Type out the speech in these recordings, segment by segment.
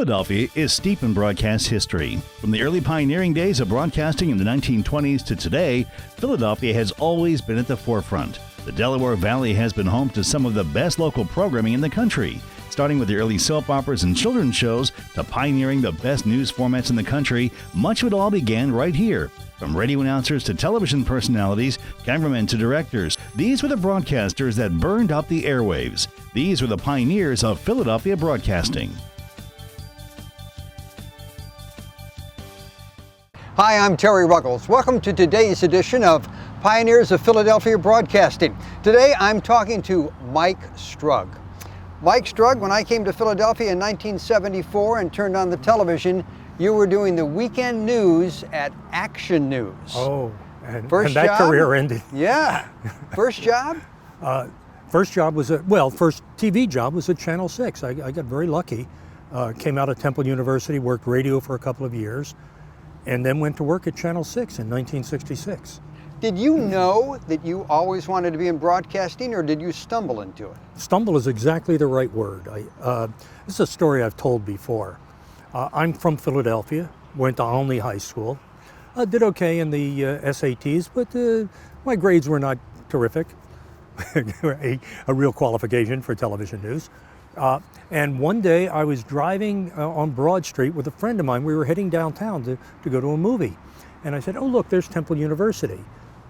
Philadelphia is steep in broadcast history. From the early pioneering days of broadcasting in the 1920s to today, Philadelphia has always been at the forefront. The Delaware Valley has been home to some of the best local programming in the country, starting with the early soap operas and children's shows to pioneering the best news formats in the country. Much of it all began right here. From radio announcers to television personalities, cameramen to directors, these were the broadcasters that burned out the airwaves. These were the pioneers of Philadelphia broadcasting. Hi, I'm Terry Ruggles. Welcome to today's edition of Pioneers of Philadelphia Broadcasting. Today I'm talking to Mike Strug. Mike Strug, when I came to Philadelphia in 1974 and turned on the television, you were doing the weekend news at Action News. Oh, and job? that career ended. Yeah. First job? First job was first TV job was at Channel 6. I got very lucky. Came out of Temple University, worked radio for a couple of years, and then went to work at Channel 6 in 1966. Did you know that you always wanted to be in broadcasting, or did you stumble into it? Stumble is exactly the right word. This is a story I've told before. I'm from Philadelphia, went to Olney High School. Did okay in the SATs, but my grades were not terrific. a real qualification for television news. And one day I was driving on Broad Street with a friend of mine. We were heading downtown to go to a movie. And I said, oh look, there's Temple University.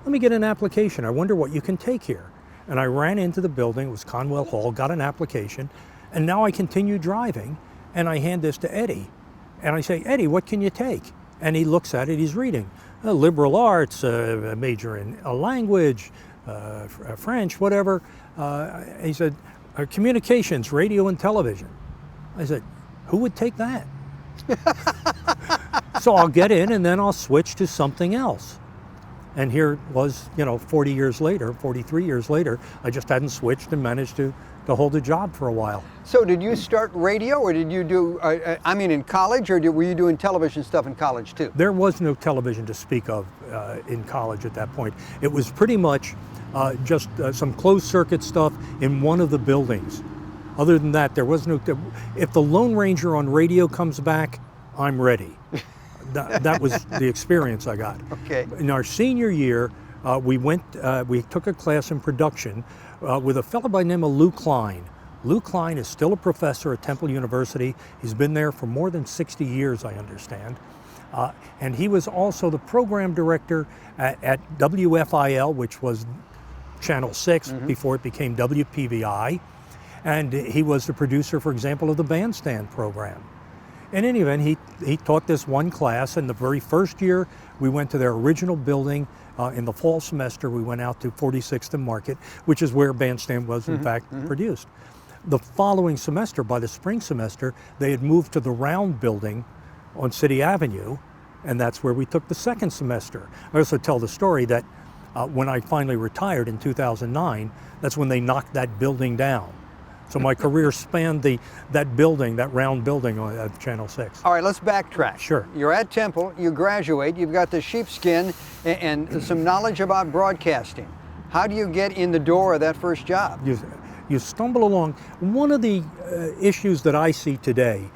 Let me get an application. I wonder what you can take here. And I ran into the building, it was Conwell Hall, got an application, and now I continue driving, and I hand this to Eddie. And I say, Eddie, what can you take? And he looks at it, he's reading. Liberal arts, a major in a language, French, whatever. He said, communications, radio and television. I said, who would take that? So I'll get in and then I'll switch to something else. And here it was, 43 years later, I just hadn't switched and managed to hold a job for a while. So did you start radio, or did you do, in college, or were you doing television stuff in college too? There was no television to speak of in college at that point. It was pretty much just some closed circuit stuff in one of the buildings. Other than that, there was no, if the Lone Ranger on radio comes back, I'm ready. That was the experience I got. Okay. In our senior year, we took a class in production with a fellow by the name of Lou Klein. Lou Klein is still a professor at Temple University. He's been there for more than 60 years, I understand. And he was also the program director at WFIL, which was Channel 6 before it became WPVI. And he was the producer, for example, of the Bandstand program. In any event, he taught this one class, and the very first year we went to their original building. In the fall semester, we went out to 46th and Market, which is where Bandstand was in fact produced. The following semester, by the spring semester, they had moved to the round building on City Avenue, and that's where we took the second semester. I also tell the story that when I finally retired in 2009, that's when they knocked that building down. So my career spanned that building, that round building at Channel 6. All right, let's backtrack. Sure. You're at Temple, you graduate, you've got the sheepskin and some knowledge about broadcasting. How do you get in the door of that first job? You stumble along. One of the issues that I see today,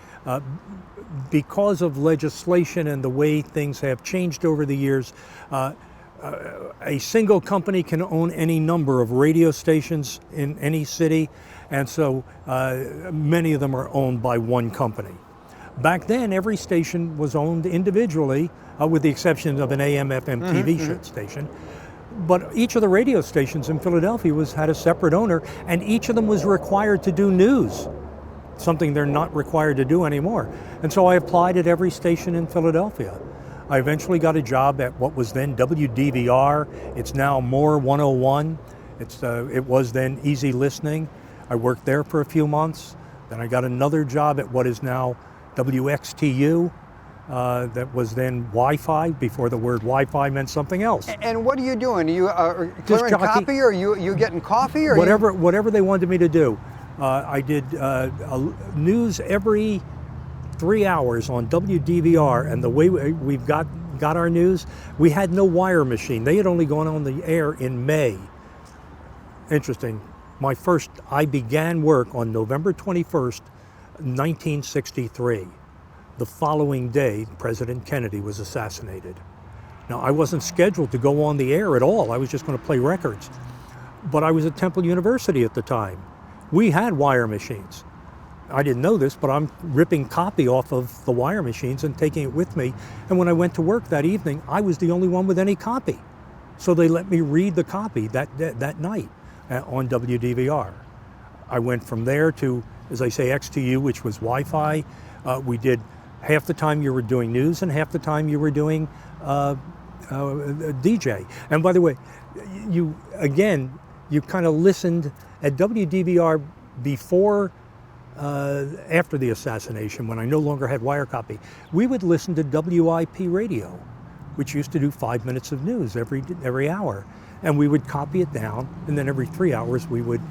because of legislation and the way things have changed over the years, a single company can own any number of radio stations in any city, and so many of them are owned by one company. Back then, every station was owned individually, with the exception of an AM/FM TV station. But each of the radio stations in Philadelphia had a separate owner, and each of them was required to do news, something they're not required to do anymore. And so I applied at every station in Philadelphia. I eventually got a job at what was then WDVR. It's now More 101. It was then Easy Listening. I worked there for a few months. Then I got another job at what is now WXTU. That was then Wi-Fi, before the word Wi-Fi meant something else. And what are you doing? Are you clearing copy, or you getting coffee? Or whatever they wanted me to do. I did news every 3 hours on WDVR, and the way we've got our news, we had no wire machine. They had only gone on the air in May. Interesting. I began work on November 21st, 1963. The following day, President Kennedy was assassinated. Now, I wasn't scheduled to go on the air at all. I was just going to play records. But I was at Temple University at the time. We had wire machines. I didn't know this, but I'm ripping copy off of the wire machines and taking it with me. And when I went to work that evening, I was the only one with any copy. So they let me read the copy that night on WDVR. I went from there to, as I say, XTU, which was Wi-Fi. We did half the time you were doing news and half the time you were doing DJ. And by the way, you kind of listened at WDVR before, after the assassination, when I no longer had wire copy. We would listen to WIP radio, which used to do 5 minutes of news every hour. And we would copy it down, and then every 3 hours we would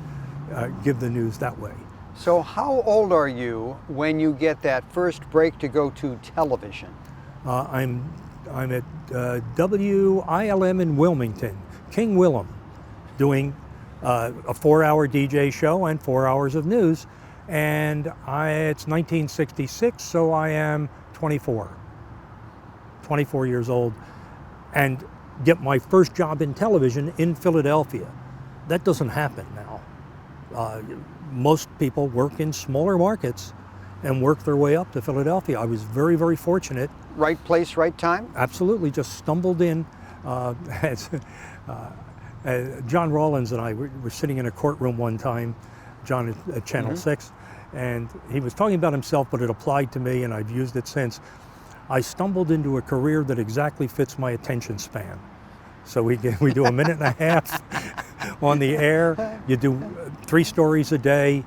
give the news that way. So how old are you when you get that first break to go to television? I'm at WILM in Wilmington, King Willem, doing a 4-hour DJ show and 4 hours of news. And it's 1966, so I am 24 years old, and get my first job in television in Philadelphia. That doesn't happen now. Most people work in smaller markets and work their way up to Philadelphia. I was very, very fortunate. Right place, right time? Absolutely, just stumbled in. John Rawlins and I were sitting in a courtroom one time, John at Channel 6, and he was talking about himself, but it applied to me, and I've used it since. I stumbled into a career that exactly fits my attention span. So we do a minute and a half on the air. You do 3 stories a day.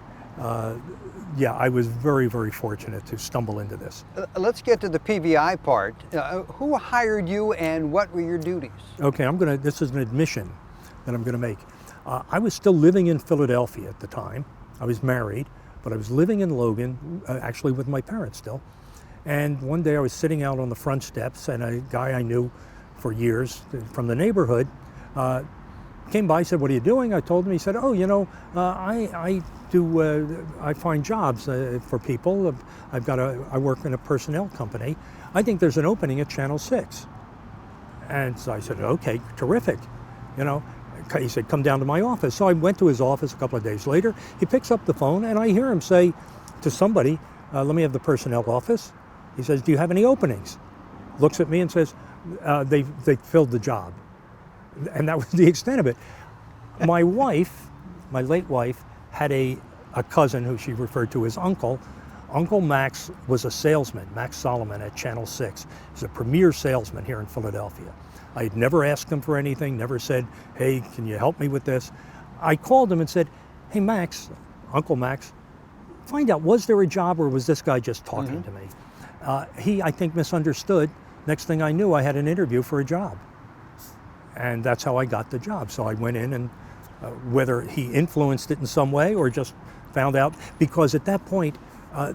Yeah, I was very, very fortunate to stumble into this. Let's get to the PVI part. Who hired you and what were your duties? Okay, this is an admission that I'm gonna make. I was still living in Philadelphia at the time. I was married, but I was living in Logan, actually with my parents still. And one day I was sitting out on the front steps, and a guy I knew for years from the neighborhood came by, said, "What are you doing?" I told him. He said, "Oh, you know, I find jobs for people. I work in a personnel company. I think there's an opening at Channel 6." And so I said, "Okay, terrific." You know, he said, "Come down to my office." So I went to his office a couple of days later. He picks up the phone, and I hear him say to somebody, "Let me have the personnel office." He says, "Do you have any openings?" Looks at me and says, they filled the job. And that was the extent of it. My wife, my late wife, had a cousin who she referred to as Uncle. Uncle Max was a salesman, Max Solomon at Channel 6. He's a premier salesman here in Philadelphia. I had never asked him for anything, never said, "Hey, can you help me with this?" I called him and said, "Hey, Max, Uncle Max, find out, was there a job or was this guy just talking to me?" He, I think, misunderstood. Next thing I knew, I had an interview for a job. And that's how I got the job. So I went in, and whether he influenced it in some way or just found out, because at that point,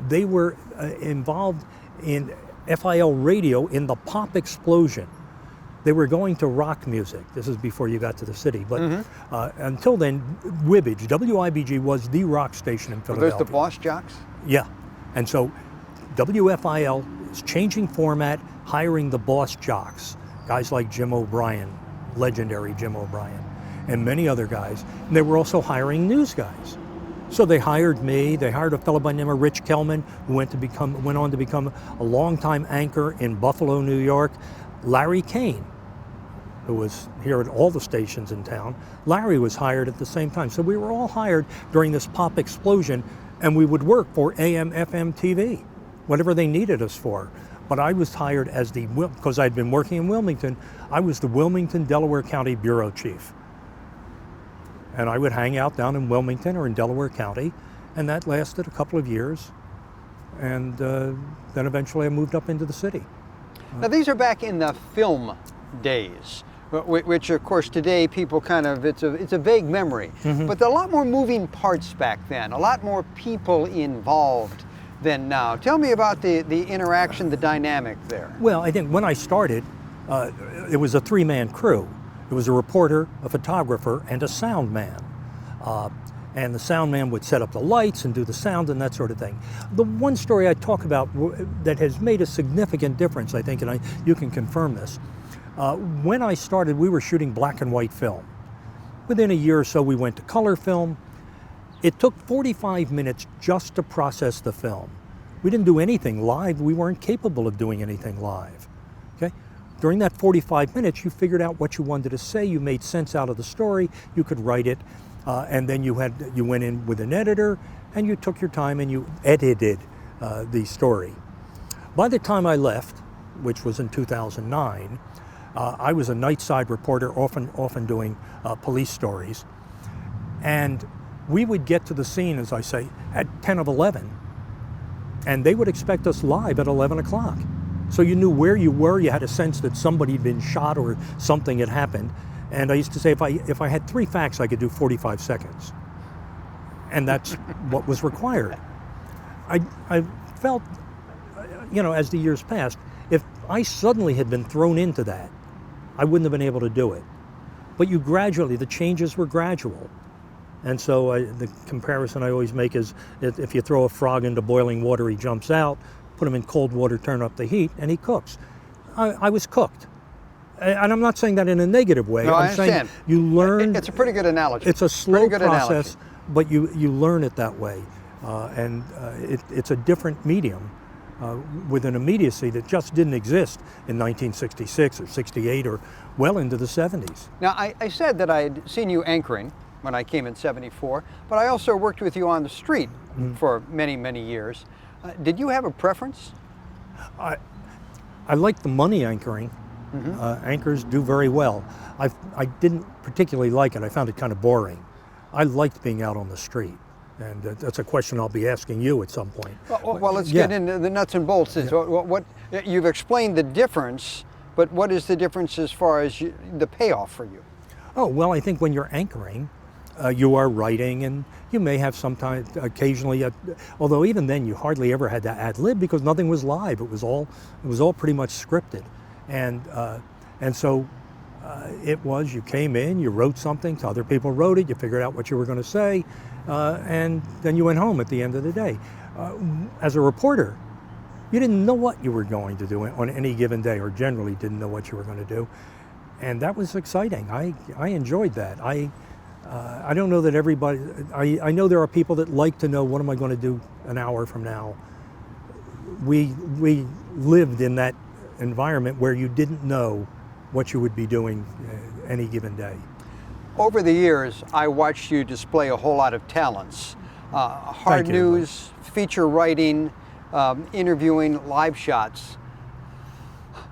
they were involved in FIL radio in the pop explosion. They were going to rock music. This is before you got to the city. But until then, WIBG, WIBG was the rock station in Philadelphia. Were those the Boss Jocks? Yeah. And so WFIL is changing format, hiring the Boss Jocks, guys like Jim O'Brien, legendary Jim O'Brien, and many other guys. And they were also hiring news guys. So they hired me. They hired a fellow by the name of Rich Kellman, who went on to become a longtime anchor in Buffalo, New York. Larry Kane, who was here at all the stations in town. Larry was hired at the same time. So we were all hired during this pop explosion, and we would work for AM, FM, TV, whatever they needed us for. But I was hired as because I'd been working in Wilmington, I was the Wilmington, Delaware County Bureau Chief. And I would hang out down in Wilmington or in Delaware County, and that lasted a couple of years. And then eventually I moved up into the city. Now these are back in the film days, which of course today people kind of, it's a vague memory. But there are a lot more moving parts back then, a lot more people involved than now. Tell me about the interaction, the dynamic there. Well, I think when I started, it was a 3-man crew. It was a reporter, a photographer, and a sound man. and the sound man would set up the lights and do the sound and that sort of thing. The one story I talk about that has made a significant difference, I think, and you can confirm this. When I started, we were shooting black and white film. Within a year or so, we went to color film. It took 45 minutes just to process the film. We didn't do anything live. We weren't capable of doing anything live. Okay? During that 45 minutes, you figured out what you wanted to say. You made sense out of the story. You could write it. And then you went in with an editor, and you took your time and you edited the story. By the time I left, which was in 2009, I was a nightside reporter, often doing police stories, and we would get to the scene, as I say, at 10 of 11, and they would expect us live at 11 o'clock. So you knew where you were. You had a sense that somebody had been shot or something had happened. And I used to say, if I had 3 facts, I could do 45 seconds. And that's what was required. I felt, as the years passed, if I suddenly had been thrown into that, I wouldn't have been able to do it. But the changes were gradual. And so the comparison I always make is, if you throw a frog into boiling water, he jumps out, put him in cold water, turn up the heat, and he cooks. I was cooked. And I'm not saying that in a negative way. No, I I'm saying understand. you learn. It's a pretty good analogy. It's a slow process, analogy. but you learn it that way. It's a different medium with an immediacy that just didn't exist in 1966 or 68 or well into the 70s. Now, I said that I had seen you anchoring when I came in '74, but I also worked with you on the street for many, many years. Did you have a preference? I like the money anchoring. Anchors do very well. I didn't particularly like it. I found it kind of boring. I liked being out on the street, and that's a question I'll be asking you at some point. Well, let's get into the nuts and bolts. What you've explained the difference, but what is the difference as far as the payoff for you? Oh, well, I think when you're anchoring, you are writing, and you may have sometimes, occasionally, although even then you hardly ever had to ad lib because nothing was live. It was all pretty much scripted. And so you came in, you wrote something, other people wrote it, you figured out what you were going to say, and then you went home at the end of the day. As a reporter, you didn't know what you were going to do on any given day, or generally didn't know what you were going to do. And that was exciting. I enjoyed that. I don't know that everybody, I know there are people that like to know, what am I going to do an hour from now? We lived in that environment where you didn't know what you would be doing any given day. Over the years, I watched you display a whole lot of talents. Hard news, feature writing, interviewing, live shots.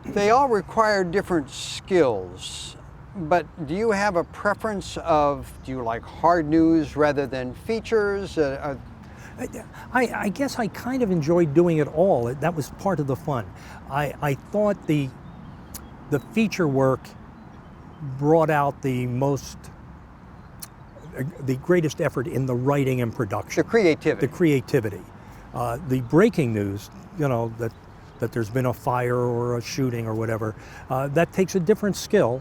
They all require different skills, but do you have a preference do you like hard news rather than features? I guess I kind of enjoyed doing it all. That was part of the fun. I thought the feature work brought out the greatest effort in the writing and production. The creativity. The breaking news, that there's been a fire or a shooting or whatever, that takes a different skill.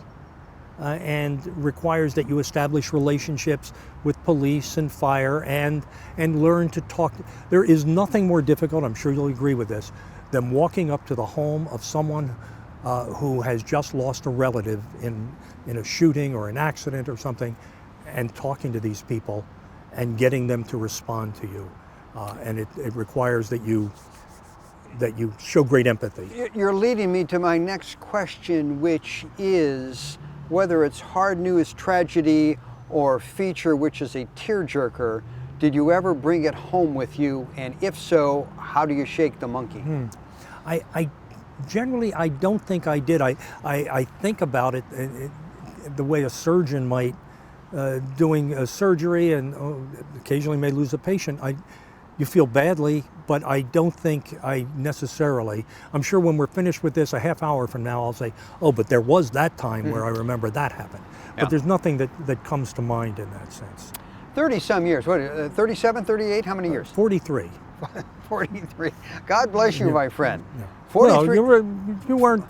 And requires that you establish relationships with police and fire and learn to talk. There is nothing more difficult, I'm sure you'll agree with this, than walking up to the home of someone who has just lost a relative in a shooting or an accident or something, and talking to these people and getting them to respond to you. And it requires that you show great empathy. You're leading me to my next question, which is, whether it's hard news, tragedy, or feature, which is a tearjerker, did you ever bring it home with you? And if so, how do you shake the monkey? I generally, I don't think I did. I think about it the way a surgeon might, doing a surgery and occasionally may lose a patient. You feel badly, but I don't think I necessarily. I'm sure when we're finished with this, a half hour from now, I'll say, oh, but there was that time where I remember that happened. Yeah. But there's nothing that comes to mind in that sense. 30-some years, what, 37, 38, how many years? 43. 43. God bless you, my friend. Yeah. 43, well, you weren't...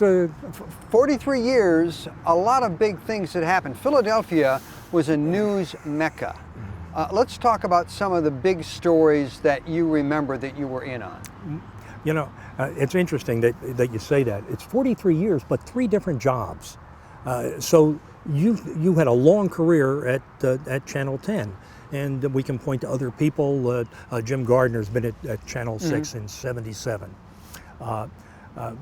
43 years, a lot of big things had happened. Philadelphia was a news mecca. Let's talk about some of the big stories that you remember that you were in on. You know, it's interesting that you say that. It's 43 years, but 3 different jobs. So you had a long career at Channel 10, and we can point to other people. Jim Gardner's been at Channel 6 in '77.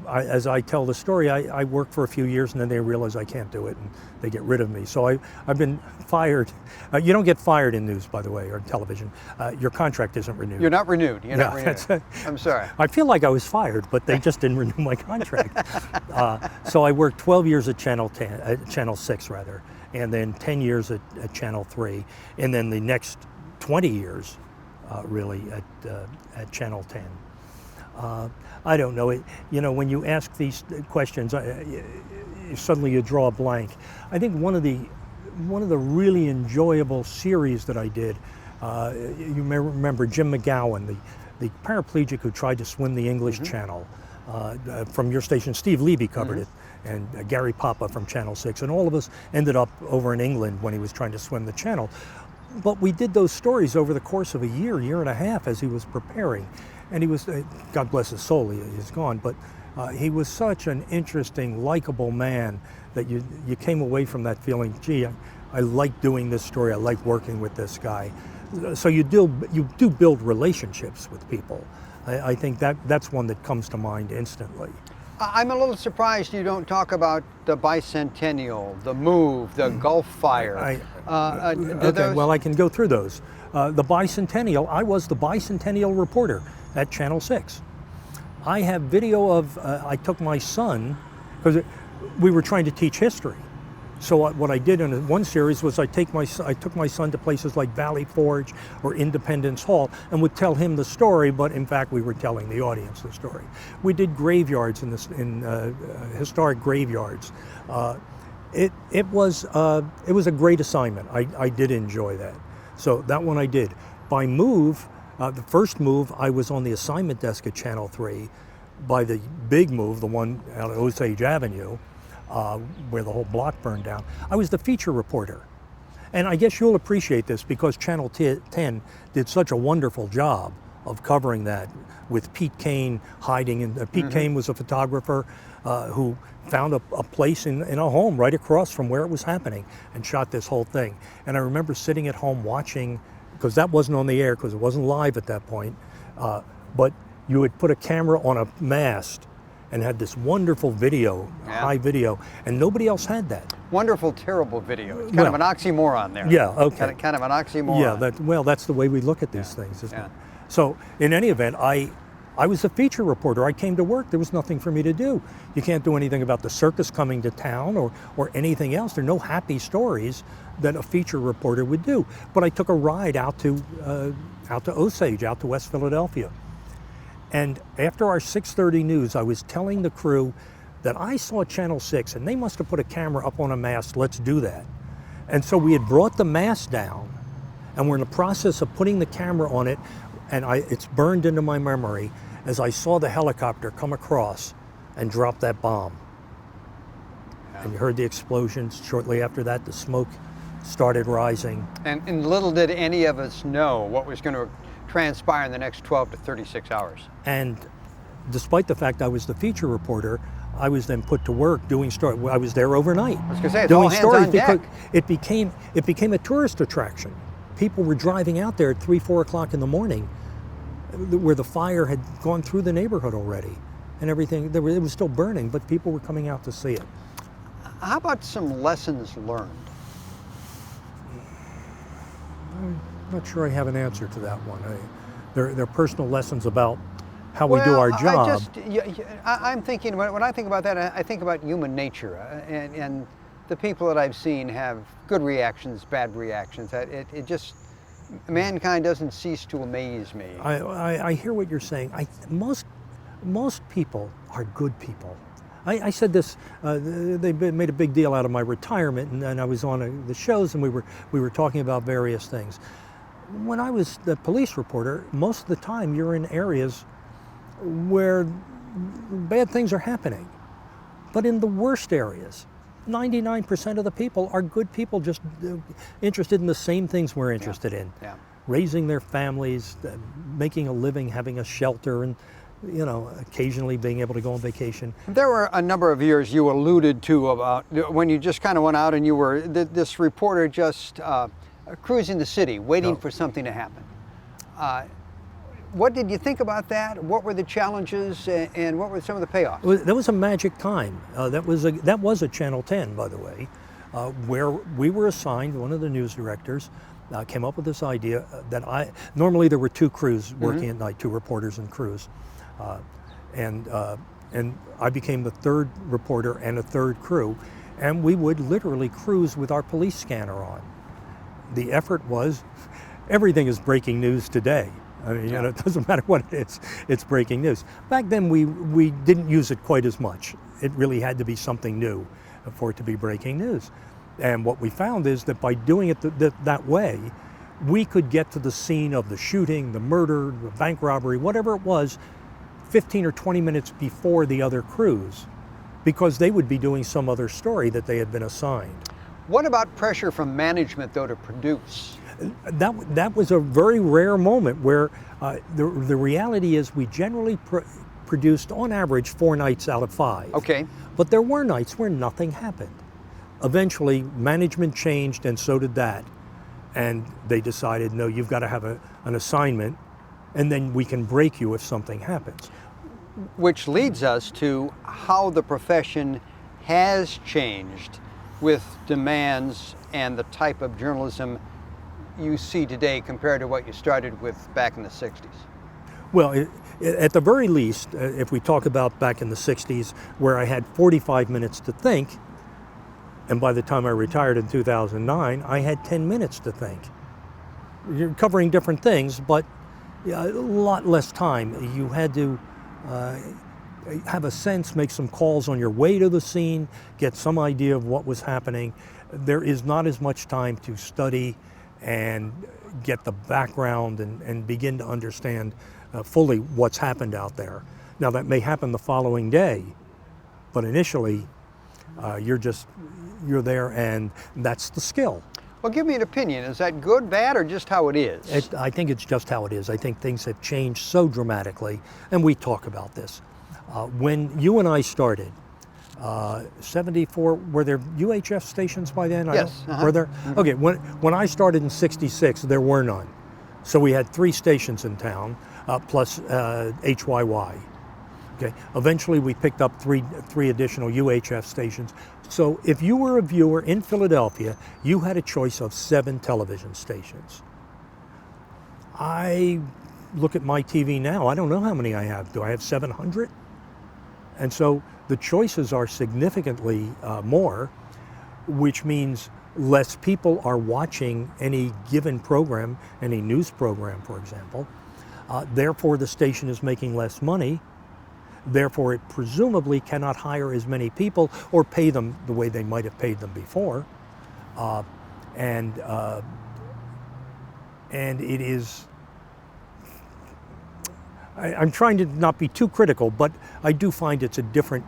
As I tell the story, I worked for a few years and then they realize I can't do it and they get rid of me. So I've been fired. You don't get fired in news, by the way, or television. Your contract isn't renewed. You're not renewed. You're not renewed. I'm sorry. I feel like I was fired, but they just didn't renew my contract. So I worked 12 years at Channel 6 rather, and then 10 years at Channel 3, and then the next 20 years really at Channel 10. I don't know. You know, when you ask these questions, suddenly you draw a blank. I think one of the really enjoyable series that I did, you may remember Jim McGowan, the paraplegic who tried to swim the English Channel. From your station, Steve Levy covered it, and Gary Papa from Channel 6, and all of us ended up over in England when he was trying to swim the channel. But we did those stories over the course of a year and a half as he was preparing. And he was, God bless his soul, he's gone, but he was such an interesting, likable man that you came away from that feeling, gee, I like doing this story, I like working with this guy. So you do build relationships with people. I think that's one that comes to mind instantly. I'm a little surprised you don't talk about the Bicentennial, the Move, the Gulf Fire. Okay, well, I can go through those. The Bicentennial, I was the Bicentennial reporter at Channel 6. I have video of, I took my son, because we were trying to teach history. So what I did in one series was I took my son to places like Valley Forge or Independence Hall and would tell him the story, but in fact we were telling the audience the story. We did graveyards in historic graveyards. It was a great assignment. I did enjoy that. So that one I did. By Move, the first Move, I was on the assignment desk at Channel 3. By the big Move, the one out at Osage Avenue, where the whole block burned down, I was the feature reporter. And I guess you'll appreciate this because Channel 10 did such a wonderful job of covering that with Pete Kane hiding. And Pete Kane was a photographer who found a place in a home right across from where it was happening and shot this whole thing. And I remember sitting at home watching, because that wasn't on the air because it wasn't live at that point, but you would put a camera on a mast and had this wonderful video, high video, and nobody else had that. Wonderful, terrible video. It's kind of an oxymoron there. Yeah, okay. Kind of an oxymoron. Yeah, that's the way we look at these things, isn't it? So in any event, I was a feature reporter. I came to work. There was nothing for me to do. You can't do anything about the circus coming to town or anything else. There are no happy stories that a feature reporter would do. But I took a ride out to Osage, out to West Philadelphia. And after our 6:30 news, I was telling the crew that I saw Channel 6 and they must have put a camera up on a mast. Let's do that. And so we had brought the mast down and we're in the process of putting the camera on it, and it's burned into my memory as I saw the helicopter come across and drop that bomb. And you heard the explosions. Shortly after that, the smoke started rising. And little did any of us know what was going to transpire in the next 12 to 36 hours. And despite the fact I was the feature reporter, I was then put to work doing stories. I was there overnight. I was going to say, it's doing all hands stories on deck. because it became a tourist attraction. People were driving out there at 3, 4 o'clock in the morning where the fire had gone through the neighborhood already and everything. It was still burning, but people were coming out to see it. How about some lessons learned? I'm not sure I have an answer to that one. They're personal lessons about how we do our job. I'm thinking, when I think about that, I think about human nature, and the people that I've seen have good reactions, bad reactions. Mankind doesn't cease to amaze me. I hear what you're saying. Most people are good people. I said this, they made a big deal out of my retirement, and I was on the shows and we were talking about various things. When I was the police reporter, most of the time you're in areas where bad things are happening. But in the worst areas, 99% of the people are good people, just interested in the same things we're interested in. Yeah. Raising their families, making a living, having a shelter, and occasionally being able to go on vacation. There were a number of years you alluded to about when you just kind of went out and you were this reporter just cruising the city, waiting for something to happen. What did you think about that? What were the challenges, and what were some of the payoffs? That was a magic time. That was a Channel 10, by the way, where we were assigned. One of the news directors came up with this idea that normally there were two crews working at night, two reporters and crews, and I became the third reporter and a third crew, and we would literally cruise with our police scanner on. The effort was, everything is breaking news today. I mean, it doesn't matter what it is, it's breaking news. Back then we didn't use it quite as much. It really had to be something new for it to be breaking news. And what we found is that by doing it that way, we could get to the scene of the shooting, the murder, the bank robbery, whatever it was, 15 or 20 minutes before the other crews, because they would be doing some other story that they had been assigned. What about pressure from management, though, to produce? That was a very rare moment where the reality is we generally produced on average 4 nights out of 5. Okay. But there were nights where nothing happened. Eventually management changed, and so did that. And they decided, no, you've got to have an assignment, and then we can break you if something happens. Which leads us to how the profession has changed with demands and the type of journalism you see today compared to what you started with back in the 60s. Well, at the very least, if we talk about back in the 60s, where I had 45 minutes to think, and by the time I retired in 2009, I had 10 minutes to think. You're covering different things, but a lot less time. You had to have a sense, make some calls on your way to the scene, get some idea of what was happening. There is not as much time to study and get the background and begin to understand fully what's happened out there. Now that may happen the following day, but initially you're there, and that's the skill. Well, give me an opinion. Is that good, bad, or just how it is? I think it's just how it is. I think things have changed so dramatically, and we talk about this. When you and I started, 74, were there UHF stations by then? Yes. Were there? Mm-hmm. Okay, when I started in 66, there were none. So we had 3 stations in town, plus HYY. Okay. Eventually we picked up three additional UHF stations. So if you were a viewer in Philadelphia, you had a choice of 7 television stations. I look at my TV now, I don't know how many I have. Do I have 700? And so the choices are significantly more, which means less people are watching any given program, any news program, for example. Therefore, the station is making less money. Therefore, it presumably cannot hire as many people or pay them the way they might have paid them before. And it is, I'm trying to not be too critical, but I do find it's a different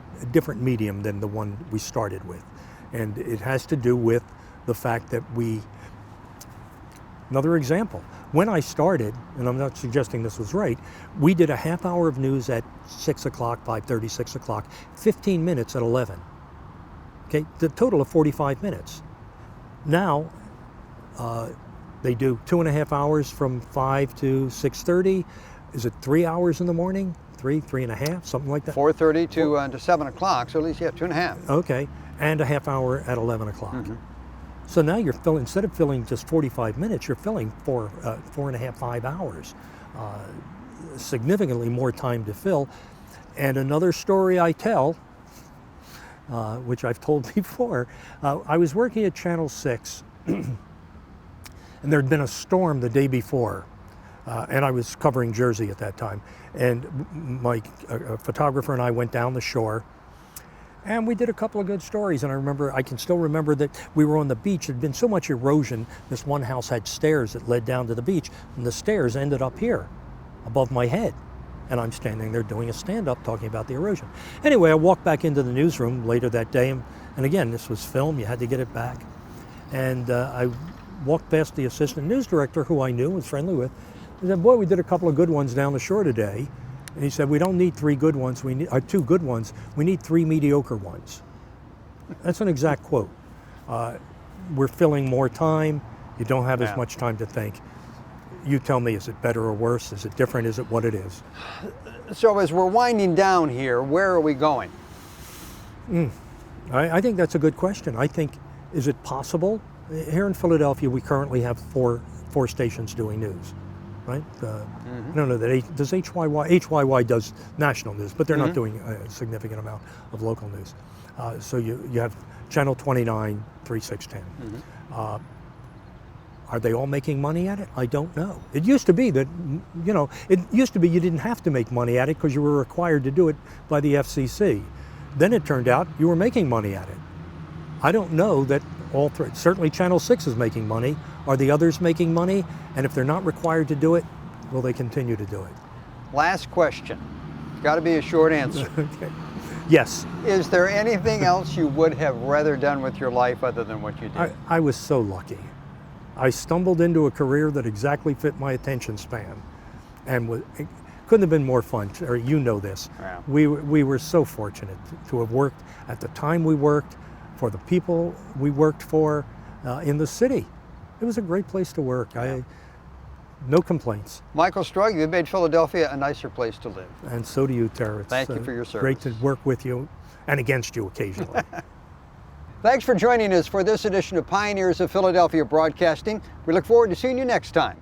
medium than the one we started with. And it has to do with the fact that another example, when I started, and I'm not suggesting this was right, we did a half hour of news at 6 o'clock, 5:30, 6 o'clock, 15 minutes at 11. Okay, the total of 45 minutes. Now, they do 2.5 hours from 5 to 6:30. Is it 3 hours in the morning? 3.5, something like that? 4:30 to 7 o'clock, so at least, 2.5. Okay, and a half hour at 11 o'clock. Mm-hmm. So now you're filling, instead of filling just 45 minutes, you're filling 4.5, 5 hours. Significantly more time to fill. And another story I tell, which I've told before, I was working at Channel 6, and there had been a storm the day before, and I was covering Jersey at that time. And my photographer and I went down the shore, and we did a couple of good stories. And I can still remember that we were on the beach. There'd been so much erosion. This one house had stairs that led down to the beach, and the stairs ended up here, above my head. And I'm standing there doing a stand-up talking about the erosion. Anyway, I walked back into the newsroom later that day, And again, this was film, you had to get it back. And I walked past the assistant news director, who I knew, was friendly with. He said, boy, we did a couple of good ones down the shore today. And he said, we don't need 3 good ones, we need 2 good ones, we need 3 mediocre ones. That's an exact quote. We're filling more time, you don't have as much time to think. You tell me, is it better or worse? Is it different? Is it what it is? So as we're winding down here, where are we going? I think that's a good question. I think, is it possible? Here in Philadelphia, we currently have four stations doing news, right? I don't know that does HYY does national news, but they're not doing a significant amount of local news. So you have Channel 29, 3, 6, 10. Are they all making money at it? I don't know. It used to be that, you didn't have to make money at it because you were required to do it by the FCC. Then it turned out you were making money at it. I don't know that all 3, certainly Channel 6 is making money. Are the others making money? And if they're not required to do it, will they continue to do it? Last question. It's got to be a short answer. Okay. Yes. Is there anything else you would have rather done with your life other than what you did? I was so lucky. I stumbled into a career that exactly fit my attention span, and it couldn't have been more fun. Or you know this. Yeah. We were so fortunate to have worked at the time we worked, for the people we worked for in the city. It was a great place to work. No complaints. Michael Strug, you've made Philadelphia a nicer place to live. And so do you, Tara. It's Thank you for your service. Great to work with you and against you occasionally. Thanks for joining us for this edition of Pioneers of Philadelphia Broadcasting. We look forward to seeing you next time.